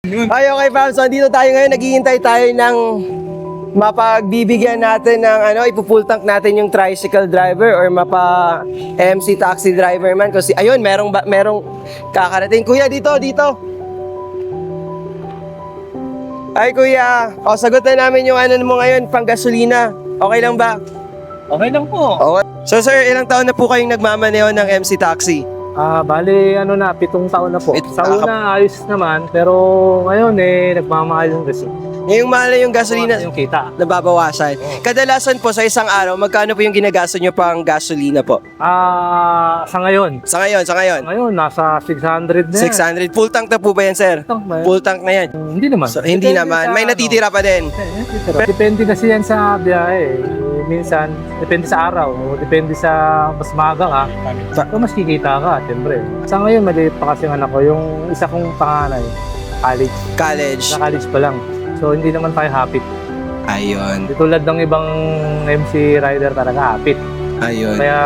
Ay, okay fam. So, dito tayo ngayon. Naghihintay tayo ng mapagbibigyan natin ng ipo-full tank natin yung tricycle driver or MC taxi driver man. Kasi ayun, merong kakarating. Kuya, dito. Ay, kuya. O, sagot na namin yung mo ngayon, pang gasolina. Okay lang ba? Okay lang po. Okay. So, sir, ilang taon na po kayong nagmamaneho ng MC taxi? Bali, 7 taon na po. Sa una, ayos naman. Pero ngayon, nagmamahal yung kasi. Ngayong mahal na yung gasolina, Yung kita. nababawasan. Kadalasan po sa isang araw, magkano po yung ginagasto nyo pang gasolina po? Sa ngayon. Sa ngayon. Ngayon, nasa 600 na yan. 600. Full tank na po ba yan, sir? Full tank ba yan? Full tank na yan. Hindi naman. So, hindi Depende naman. sa May natitira pa din. Depende kasi yan sa biyahe. Minsan, depende sa araw. O depende sa mas maaga ka. So, mas kikita ka, siyempre. Sa ngayon, maliit pa kasi ang anak ko. Yung isa kong panganay, College. Sa college pa lang. So, hindi naman tayo hapit. Ayun. Di tulad ng ibang MC rider talaga hapit. Ayun. Kaya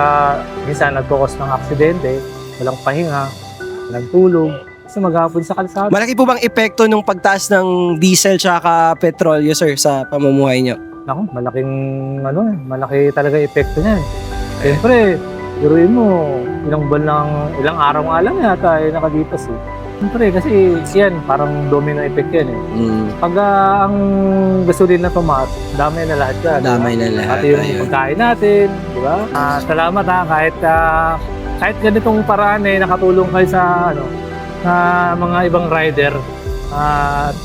minsan nagkukos ng aksidente, walang pahinga, walang tulog, kasi maghapon sa kalsada. Malaki po bang epekto nung pagtaas ng diesel tsaka petrolyo, sir, sa pamumuhay nyo? Naku, malaki talaga epekto niyan. Siyempre, biruin mo, ilang araw nga lang yata nakalipas eh. Siyempre, kasi yan, parang domino effect yan eh. Pag ang gasolina tumaas, damay na lahat yan. Damay na lahat. Pati yung pagkain natin, di ba? Salamat kahit ganitong paraan nakatulong kayo sa mga ibang rider.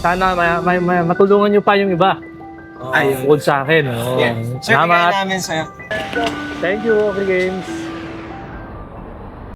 Sana matulungan nyo pa yung iba. Bukod sa akin. Sir, Salamat. namin, sir. Thank you, Okay Games.